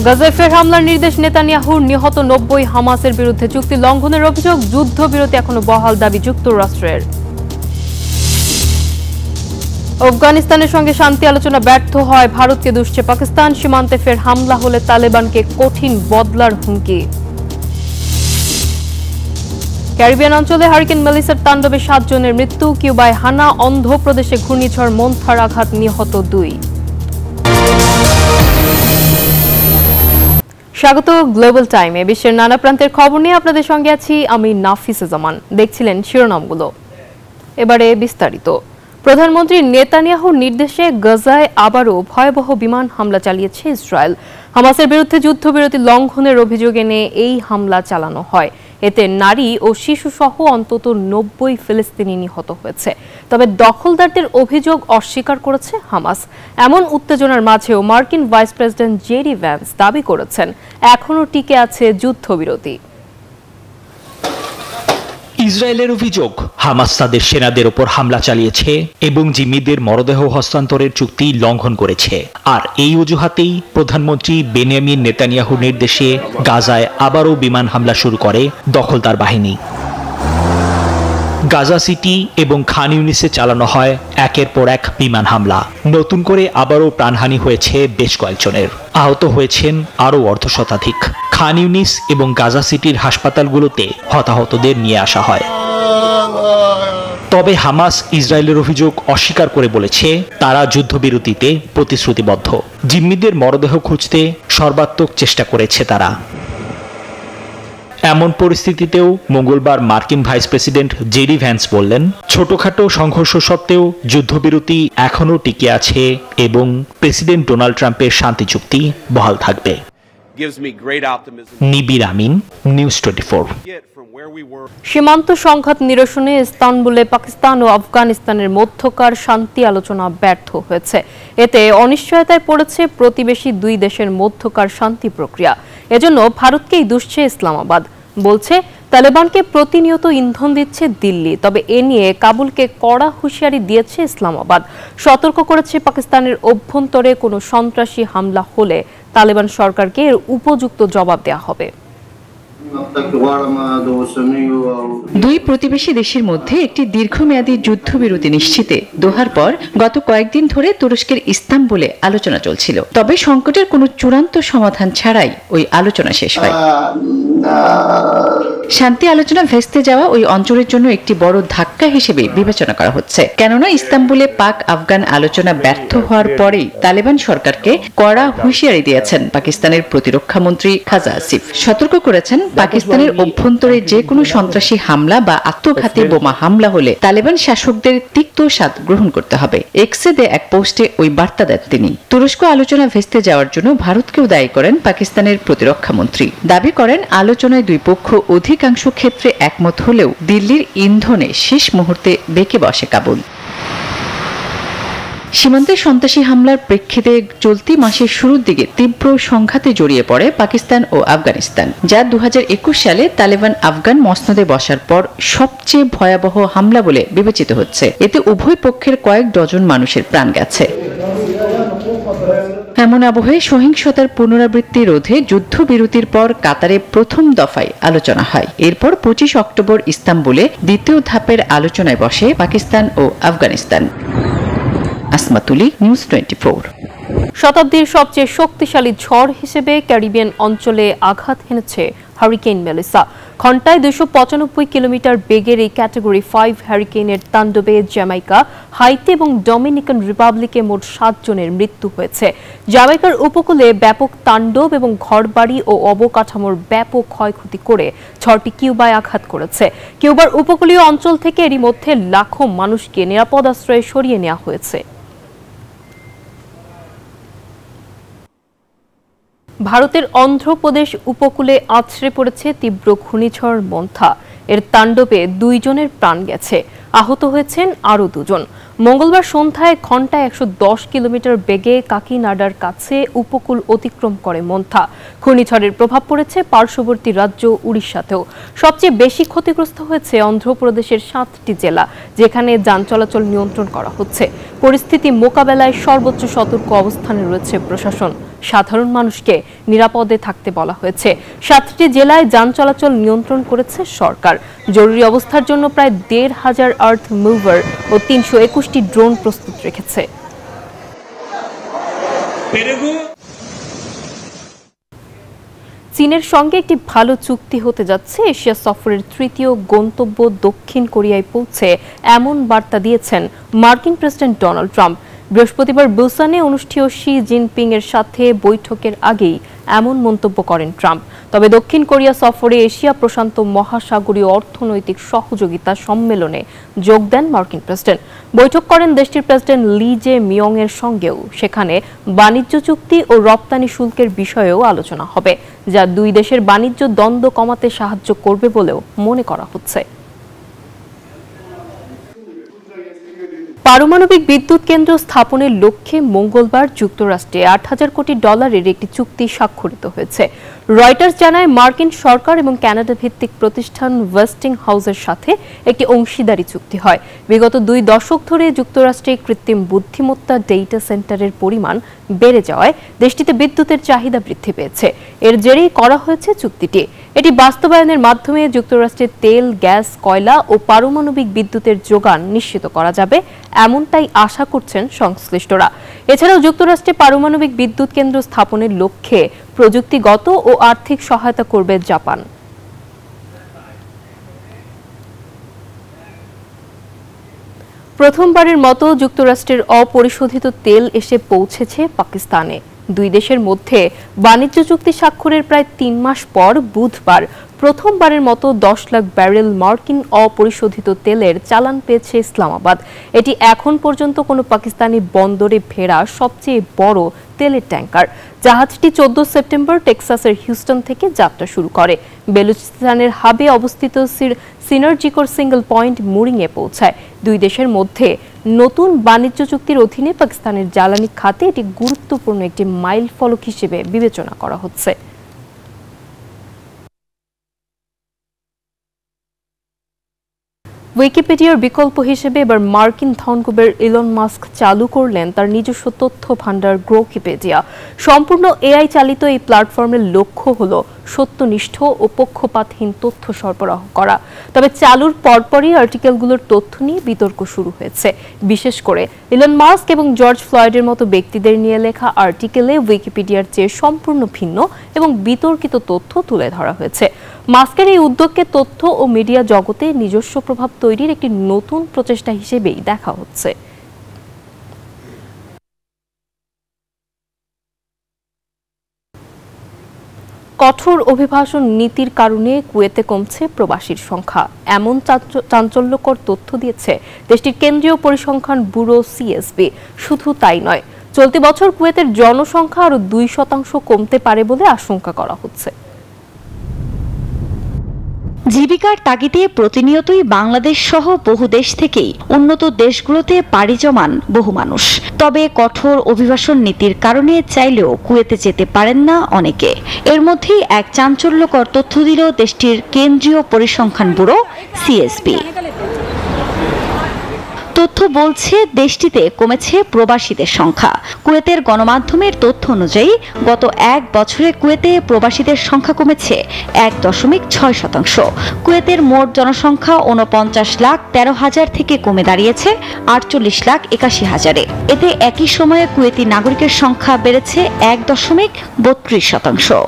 গাজায় ফের হামলার নির্দেশ নেতানিয়াহুর, নিহত ৯০। হামাসের বিরুদ্ধে চুক্তি লঙ্ঘনের অভিযোগ, যুদ্ধবিরতি এখনো বহাল দাবি যুক্তরাষ্ট্রের। আফগানিস্তানের সঙ্গে শান্তি আলোচনা ব্যর্থ হয়, ভারতকে দুষছে পাকিস্তান। সীমান্তে ফের হামলা হলে তালেবানকে কঠিন বদলার হুমকি। ক্যারিবিয়ান অঞ্চলে হারিকেন মেলিসার তাণ্ডবে ৭ জনের মৃত্যু। কিউবায় হানা, অন্ধ্রপ্রদেশে ঘূর্ণিঝড় মন্থার আঘাত, নিহত ২। স্বাগত গ্লোবাল টাইমে। বিশ্বের নানা প্রান্তের খবর নিয়ে আপনাদের সঙ্গে আছি আমি নাফিসা জামান। দেখছিলেন শিরোনামগুলো, এবারে বিস্তারিত। প্রধানমন্ত্রী নেতানিয়াহুর নির্দেশে গাজায় আবারও ভয়াবহ বিমান হামলা চালিয়েছে ইসরায়েল। হামাসের বিরুদ্ধে যুদ্ধবিরতি লঙ্ঘনের অভিযোগ এনে এই হামলা চালানো হয়। এতে নারী ও শিশু সহ অন্তত ৯০ ফিলিস্তিনি নিহত হয়েছে। তবে দখলদারদের অভিযোগ অস্বীকার করেছে হামাস। এমন উত্তেজনার মাঝেও মার্কিন ভাইস প্রেসিডেন্ট জেডি ভ্যান্স দাবি করেছেন এখনও টিকে আছে যুদ্ধবিরতি। ইসরায়েলের অভিযোগ, হামাস তাদের সেনাদের ওপর হামলা চালিয়েছে এবং জিম্মিদের মরদেহ হস্তান্তরের চুক্তি লঙ্ঘন করেছে। আর এই অজুহাতেই প্রধানমন্ত্রী বেনিয়ামিন নেতানিয়াহুর নির্দেশে গাজায় আবারও বিমান হামলা শুরু করে দখলদার বাহিনী। গাজা সিটি এবং খান ইউনিসে চালানো হয় একের পর এক বিমান হামলা। নতুন করে আবারও প্রাণহানি হয়েছে বেশ কয়েকজনের, আহত হয়েছেন আরও অর্ধশতাধিক। খান ইউনিস এবং গাজা সিটির হাসপাতালগুলোতে হতাহতদের নিয়ে আসা হয়। তবে হামাস ইসরায়েলের অভিযোগ অস্বীকার করে বলেছে তারা যুদ্ধবিরতিতে প্রতিশ্রুতিবদ্ধ। জিম্মিদের মরদেহ খুঁজতে সর্বাত্মক চেষ্টা করেছে তারা। এমন পরিস্থিতিতেও মঙ্গলবার মার্কিন ভাইস প্রেসিডেন্ট জেডি ভ্যান্স বললেন, ছোটখাটো সংঘর্ষ সত্ত্বেও যুদ্ধবিরতি এখনও টিকে আছে এবং প্রেসিডেন্ট ডোনাল্ড ট্রাম্পের শান্তি চুক্তি বহাল থাকবে। নিবির আমিন, নিউজ 24। সীমান্ত সংঘাত নিরসনে ইস্তানবুলে পাকিস্তান ও আফগানিস্তানের মধ্যকার শান্তি আলোচনা ব্যর্থ হয়েছে। এতে অনিশ্চয়তায় পড়েছে প্রতিবেশী দুই দেশের মধ্যকার শান্তি প্রক্রিয়া। এজন্য ভারতকেই দুষছে ইসলামাবাদ। বলছে তালেবানকে প্রতিনিয়ত ইন্ধন দিচ্ছে দিল্লি। তবে এ নিয়ে কাবুলকে কড়া হুঁশিয়ারি দিয়েছে ইসলামাবাদ। সতর্ক করেছে পাকিস্তানের অভ্যন্তরে কোনো সন্ত্রাসী হামলা হলে তালেবান সরকারকে এর উপযুক্ত জবাব দেওয়া হবে। দুই প্রতিবেশী দেশের মধ্যে একটি দীর্ঘমেয়াদী যুদ্ধবিরতি নিশ্চিতে দোহার পর গত কয়েকদিন ধরে তুরস্কের ইস্তানবুলে আলোচনা চলছিল। তবে সংকটের কোনো চূড়ান্ত সমাধান ছাড়াই ওই আলোচনা শেষ হয়। শান্তি আলোচনা ভেস্তে যাওয়া ওই অঞ্চলের জন্য একটি বড় ধাক্কা হিসেবে বিবেচনা করা হচ্ছে। কেননা ইস্তানবুলে পাক আফগান আলোচনা ব্যর্থ হওয়ার পরেই তালেবান সরকারকে কড়া হুঁশিয়ারি দিয়েছেন পাকিস্তানের প্রতিরক্ষা মন্ত্রী খাজা আসিফ। সতর্ক করেছেন পাকিস্তানের অভ্যন্তরে যে কোনো সন্ত্রাসী হামলা বা আত্মঘাতী বোমা হামলা হলে তালেবান শাসকদের তিক্ত স্বাদ গ্রহণ করতে হবে। এক্সে দে এক পোস্টে ওই বার্তা দেন তিনি। তুরস্ক আলোচনা ভেস্তে যাওয়ার জন্য ভারতকেও দায়ী করেন পাকিস্তানের প্রতিরক্ষা মন্ত্রী। দাবি করেন আলোচনায় দুই পক্ষ অধিকাংশ ক্ষেত্রে একমত হলেও দিল্লির ইন্ধনে শেষ মুহূর্তে বেঁকে বসে কাবুল। সীমান্তে সন্ত্রাসী হামলার প্রেক্ষিতে চলতি মাসের শুরুর দিকে তীব্র সংঘাতে জড়িয়ে পড়ে পাকিস্তান ও আফগানিস্তান, যা ২০২১ সালে তালেবান আফগান মসনদে বসার পর সবচেয়ে ভয়াবহ হামলা বলে বিবেচিত হচ্ছে। এতে উভয় পক্ষের কয়েক ডজন মানুষের প্রাণ গেছে। এমন আবহে সহিংসতার পুনরাবৃত্তি রোধে যুদ্ধবিরতির পর কাতারে প্রথম দফায় আলোচনা হয়। এরপর ২৫ অক্টোবর ইস্তানবুলে দ্বিতীয় ধাপের আলোচনায় বসে পাকিস্তান ও আফগানিস্তান। আসমাতুলি, নিউজ 24। শতাব্দীর সবচেয়ে শক্তিশালী ঝড় হিসেবে ক্যারিবিয়ান অঞ্চলে আঘাত হেনেছে হারিকেন মেলিসা। ঘন্টায় ২৯৫ কিলোমিটার বেগের এই ক্যাটাগরি 5 হ্যারিকেনের তাণ্ডবে জ্যামাইকা, হাইতি এবং ডমিনিকান রিপাবলিকে মোট ৭ জনের মৃত্যু হয়েছে। জ্যামাইকার উপকূলে ব্যাপক তাণ্ডব এবং ঘরবাড়ি ও অবকাঠামোর ব্যাপক ক্ষয়ক্ষতি করে ঝড়টি কিউবায় আঘাত করেছে। কিউবার উপকূলীয় অঞ্চল থেকে এরই মধ্যে লাখো মানুষকে নিরাপদ আশ্রয়ে সরিয়ে নেওয়া হয়েছে। ভারতের অন্ধ্রপ্রদেশ উপকূলে আছড়ে পড়েছে তীব্র ঘূর্ণিঝড় মন্থা। এর তাণ্ডবে ২ জনের প্রাণ গেছে, আহত হয়েছেন আরও ২ জন। মঙ্গলবার সন্ধ্যায় ঘন্টায় ১১০ কিলোমিটার বেগে কাকিনাডার কাছে উপকূল অতিক্রম করে মন্থা। ঘূর্ণিঝড়ের প্রভাব পড়েছে পার্শ্ববর্তী রাজ্য উড়িষ্যাতেও। সবচেয়ে বেশি ক্ষতিগ্রস্ত হয়েছে অন্ধ্রপ্রদেশের ৭টি জেলা, যেখানে যান চলাচল নিয়ন্ত্রণ করা হচ্ছে। পরিস্থিতি মোকাবেলায় সর্বোচ্চ সতর্ক অবস্থানে রয়েছে প্রশাসন। সাধারণ মানুষকে নিরাপদে থাকতে বলা হয়েছে। 7টি জেলায় যান চলাচল নিয়ন্ত্রণ করেছে সরকার। জরুরি অবস্থার জন্য প্রায় 1,500 আর্থ মুভার ও 321টি ড্রোন প্রস্তুত রেখেছে। চীনের সঙ্গে একটি ভালো চুক্তি হতে যাচ্ছে। এশিয়া সফরের তৃতীয় গন্তব্য দক্ষিণ কোরিয়ায় পৌঁছে এমন বার্তা দিয়েছেন মার্কিন প্রেসিডেন্ট ডোনাল্ড ট্রাম্প। বৃহস্পতিবার বুসানে অনুষ্ঠিত শি জিনপিং এর সাথে বৈঠকের আগেই এমন মন্তব্য করেন ট্রাম্প। তবে দক্ষিণ কোরিয়া সফরে এশিয়া প্রশান্ত মহাসাগরীয় অর্থনৈতিক সহযোগিতা সম্মেলনে যোগ দেন মার্কিন প্রেসিডেন্ট। বৈঠক করেন দেশটির প্রেসিডেন্ট লি জে মিয়ং এর সঙ্গেও। সেখানে বাণিজ্য চুক্তি ও রপ্তানি শুল্কের বিষয়েও আলোচনা হবে, যা দুই দেশের বাণিজ্য দ্বন্দ্ব কমাতে সাহায্য করবে বলেও মনে করা হচ্ছে। পারমাণবিক বিদ্যুৎ কেন্দ্র স্থাপনের লক্ষ্যে মঙ্গলবার যুক্তরাষ্ট্রে $8,000 কোটি একটি চুক্তি স্বাক্ষরিত হয়েছে। রয়টার্স জানায়, মার্কিন সরকার এবং কানাডা ভিত্তিক প্রতিষ্ঠান ওয়েস্টিং হাউসের সাথে একটি অংশীদারি চুক্তি হয়। বিগত 2 দশক ধরে যুক্তরাষ্ট্রে কৃত্রিম বুদ্ধিমত্তা ডেটা সেন্টারের পরিমাণ বেড়ে যাওয়ায় দেশটিতে বিদ্যুতের চাহিদা বৃদ্ধি পেয়েছে। এর জেরেই করা হয়েছে চুক্তিটি। এটি বাস্তবায়নের মাধ্যমে যুক্তরাষ্ট্রে তেল, গ্যাস, কয়লা ও পারমাণবিক বিদ্যুতের যোগান নিশ্চিত করা যাবে, এমনটাই আশা করছেন সংশ্লিষ্টরা। এছাড়াও যুক্তরাষ্ট্রে পারমাণবিক বিদ্যুৎ কেন্দ্র স্থাপনের লক্ষ্যে প্রযুক্তিগত ও আর্থিক সহায়তা করবে জাপান। প্রথমবারের মতো যুক্তরাষ্ট্রের অপরিশোধিত তেল এসে পৌঁছেছে পাকিস্তানে। দুই দেশের মধ্যে বাণিজ্য চুক্তি স্বাক্ষরের প্রায় 3 মাস পর বুধবার প্রথমবারের মতো 10 লাখ ব্যারেল মার্কিন অপরিশোধিত তেলের চালান পেয়েছে ইসলামাবাদ। এটি এখন পর্যন্ত কোনো পাকিস্তানি বন্দরে ভেড়া সবচেয়ে বড় তেলের ট্যাঙ্কার। জাহাজটি 14 সেপ্টেম্বর টেক্সাসের হিউস্টন থেকে যাত্রা শুরু করে। বেলুচিস্তানের হাবে অবস্থিত সিনার্জিকর সিঙ্গল পয়েন্ট মুরিংয়ে পৌঁছায়। দুই দেশের মধ্যে নতুন বাণিজ্য চুক্তির অধীনে পাকিস্তানের জ্বালানি খাতে এটি গুরুত্বপূর্ণ একটি মাইল ফলক হিসেবে বিবেচনা করা হচ্ছে। উইকিপিডিয়ার বিকল্প হিসেবে এবার মার্কিন ধনকুবের ইলন মাস্ক চালু করলেন তার নিজস্ব তথ্য ভান্ডার গ্রোকিপিডিয়া। সম্পূর্ণ এআই চালিত এই প্ল্যাটফর্মের লক্ষ্য হল সত্যনিষ্ঠ ও পক্ষপাতহীন তথ্য সরবরাহ করা। তবে চালুর পরপরই আর্টিকেলগুলোর তথ্য নিয়ে বিতর্ক শুরু হয়েছে। বিশেষ করে ইলন মাস্ক এবং জর্জ ফ্লয়েডের মতো ব্যক্তিদের নিয়ে লেখা আর্টিকেলে উইকিপিডিয়ার চেয়ে সম্পূর্ণ ভিন্ন এবং বিতর্কিত তথ্য তুলে ধরা হয়েছে। মাস্কের এই উদ্যোগকে তথ্য ও মিডিয়া জগতে নিজস্ব প্রভাব তৈরির একটি নতুন প্রচেষ্টা হিসেবেই দেখা হচ্ছে। কঠোর অভিবাসন নীতির কারণে কুয়েতে কমছে প্রবাসীর সংখ্যা, এমন চাঞ্চল্যকর তথ্য দিয়েছে দেশটির কেন্দ্রীয় পরিসংখ্যান ব্যুরো সিএসবি। শুধু তাই নয়, চলতি বছর কুয়েতের জনসংখ্যা আরও 2% কমতে পারে বলে আশঙ্কা করা হচ্ছে। জীবিকার তাগিদে প্রতিনিয়তই বাংলাদেশ সহ বহু দেশ থেকেই উন্নত দেশগুলোতে পাড়ি জমান বহু মানুষ। তবে কঠোর অভিবাসন নীতির কারণে চাইলেও কুয়েতে যেতে পারেন না অনেকে। এর মধ্যেই এক চাঞ্চল্যকর তথ্য দিল দেশটির কেন্দ্রীয় পরিসংখ্যান ব্যুরো সিএসবি। তথ্য বলছে দেশটিতে কমেছে প্রবাসীদের সংখ্যা। কুয়েতের গণমাধ্যমের তথ্য অনুযায়ী গত 1 বছরে কুয়েতে প্রবাসীদের সংখ্যা কমেছে 1.6%। কুয়েতের মোট জনসংখ্যা 49,13,000 থেকে কমে দাঁড়িয়েছে 48,81,000-এ। এতে একই সময়ে কুয়েতি নাগরিকের সংখ্যা বেড়েছে 1.32%।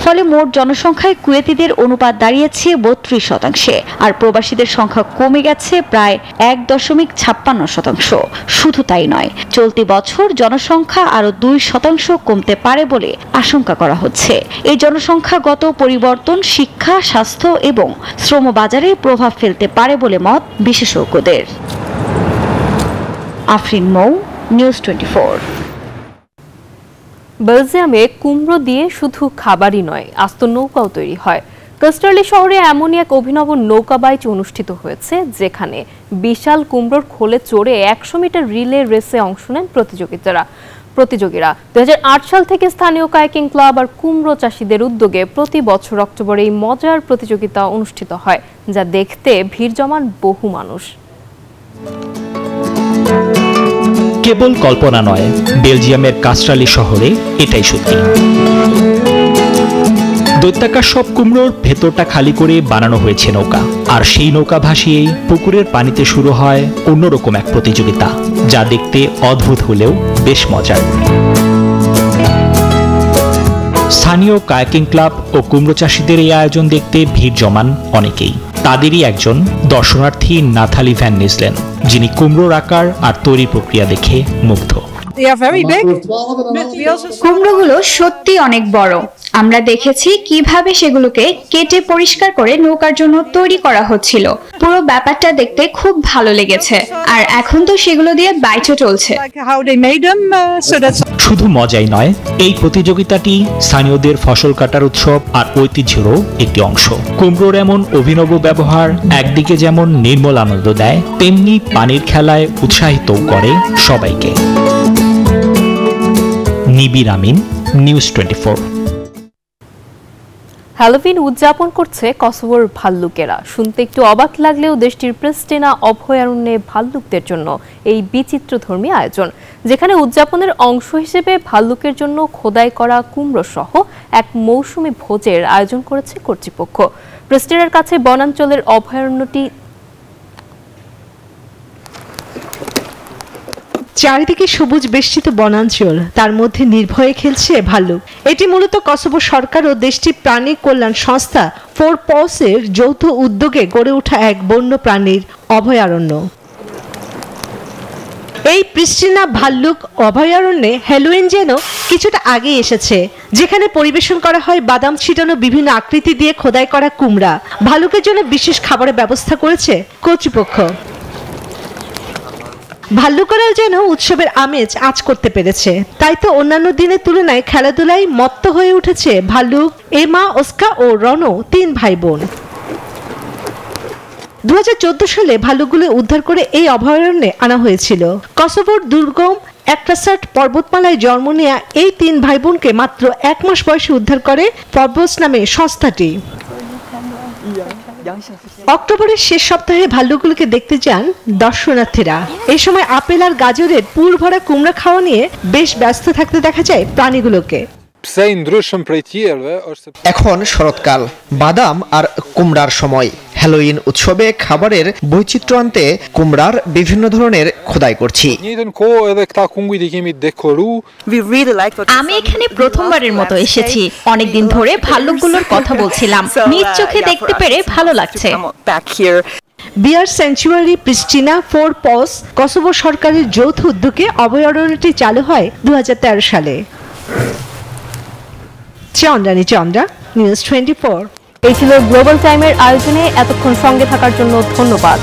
ফলে মোট জনসংখ্যায় কুয়েতিদের অনুপাত দাঁড়িয়েছে 32%, আর প্রবাসীদের সংখ্যা কমে গেছে প্রায় 1.56%। শুধু তাই নয়, চলতি বছর জনসংখ্যা আরো 2% কমতে পারে বলে আশঙ্কা করা হচ্ছে। এই জনসংখ্যাগত পরিবর্তন শিক্ষা, স্বাস্থ্য এবং শ্রম বাজারে প্রভাব ফেলতে পারে বলে মত বিশেষজ্ঞদের। আফরিন মৌ, নিউজ 24। বেলজিয়ামে কুমড়ো দিয়ে শুধু খাবারই নয়, আস্ত নৌকাও তৈরি হয়। কাস্টারলি শহরে এমনই এক অভিনব নৌকা বাইচ অনুষ্ঠিত হয়েছে, যেখানে বিশাল কুমড়োর খোলে চড়ে 100 মিটার রিলে রেসে অংশ নেন প্রতিযোগীরা। 2008 সাল থেকে স্থানীয় কায়াকিং ক্লাব আর কুমড়ো চাষিদের উদ্যোগে প্রতি বছর অক্টোবরে এই মজার প্রতিযোগিতা অনুষ্ঠিত হয়, যা দেখতে ভিড় জমান বহু মানুষ। কেবল কল্পনা নয়, বেলজিয়ামের কাস্ট্রালি শহরে এটাই সত্যি। দৈত্যাকার সব কুমড়োর ভেতরটা খালি করে বানানো হয়েছে নৌকা, আর সেই নৌকা ভাসিয়েই পুকুরের পানিতে শুরু হয় অন্যরকম এক প্রতিযোগিতা, যা দেখতে অদ্ভুত হলেও বেশ মজার। স্থানীয় কায়াকিং ক্লাব ও কুমড়ো চাষিদের এই আয়োজন দেখতে ভিড় জমান অনেকেই। তাদেরই একজন দর্শনার্থী নাথালি ভ্যান নিসলেন, যিনি কুমড়োর আকার আর তৈরি প্রক্রিয়া দেখে মুগ্ধ। কুমড়োগুলো সত্যি অনেক বড়। আমরা দেখেছি কিভাবে সেগুলোকে কেটে পরিষ্কার করে নৌকার জন্য তৈরি করা হচ্ছিল। পুরো ব্যাপারটা দেখতে খুব ভালো লেগেছে, আর এখন তো সেগুলো দিয়ে বাইচও চলছে। শুধু মজাই নয়, এই প্রতিযোগিতাটি স্থানীয়দের ফসল কাটার উৎসব আর ঐতিহ্যেরও একটি অংশ। কুমড়োর এমন অভিনব ব্যবহার একদিকে যেমন নির্মল আনন্দ দেয়, তেমনি পানির খেলায় উৎসাহিতও করে সবাইকে। নিবির আমিন, নিউজ 24। হ্যালোউইন উদযাপন করছে কসোভোর ভাল্লুকেরা। শুনতে একটু অবাক লাগলেও দেশটির প্রিস্টিনা অভয়ারণ্যে ভাল্লুকদের জন্য এই বিচিত্রধর্মী আয়োজন, যেখানে উদযাপনের অংশ হিসেবে ভাল্লুকের জন্য খোদাই করা কুমড়ো সহ এক মৌসুমী ভোজের আয়োজন করেছে কর্তৃপক্ষ। প্রিস্টিনার কাছে বনাঞ্চলের অভয়ারণ্যটি চারিদিকে সবুজ বেষ্টিত বনাঞ্চল, তার মধ্যে নির্ভয়ে খেলছে ভাল্লুক। এটি মূলত কসোভো সরকার ও দেশটির প্রাণী কল্যাণ সংস্থা 4 পসের যৌথ উদ্যোগে গড়ে ওঠা এক বন্য প্রাণীর অভয়ারণ্য। এই প্রিস্টিনা ভাল্লুক অভয়ারণ্যে হ্যালোউইন যেন কিছুটা আগে এসেছে, যেখানে পরিবেশন করা হয় বাদাম ছিটানো বিভিন্ন আকৃতি দিয়ে খোদাই করা কুমড়া। ভাল্লুকের জন্য বিশেষ খাবারের ব্যবস্থা করেছে কর্তৃপক্ষ। ভাল্লুকেরাও যেন উৎসবের আমেজ আঁচ করতে পেরেছে। তাই তো অন্যান্য দিনের তুলনায় খেলাধুলায় মত্ত হয়ে উঠেছে ভাল্লুক, এমা, ওস্কা ও রনো, 3 ভাই বোন। 2014 সালে ভাল্লুকগুলো উদ্ধার করে এই অভয়ারণ্যে আনা হয়েছিল। কসোভোর দুর্গম অ্যাট্রাসাট পর্বতমালায় জন্ম নেয়া এই 3 ভাই বোনকে মাত্র 1 মাস বয়সে উদ্ধার করে পর্বস নামে সংস্থাটি। অক্টোবরের শেষ সপ্তাহে ভাল্লুকগুলোকে দেখতে যান দর্শনার্থীরা। এই সময় আপেল আর গাজরের পুর ভরা কুমড়া খাওয়া নিয়ে বেশ ব্যস্ত থাকতে দেখা যায় প্রাণীগুলোকে। এখন শরৎকাল, বাদাম আর কুমড়ার সময়। হ্যালোউইন উৎসবে খাবারের বৈচিত্র্য আনতে কুমড়ার বিভিন্ন ধরনের খোদাই করছি। আমি এখানে প্রথমবারের মতো এসেছি। অনেকদিন ধরে ভাল্লুকগুলোর কথা বলছিলাম, নিজ চোখে দেখতে পেরে ভালো লাগছে। বিয়ার স্যাংচুয়ারি প্রিস্টিনা 4 পস কসোভো সরকারের যৌথ উদ্যোগে অভয়ারণ্যটি চালু হয় 2013 সালে। চন্দ্রা, নিউজ 24। এই ছিল গ্লোবাল টাইমের আয়োজনে। এতক্ষণ সঙ্গে থাকার জন্য ধন্যবাদ।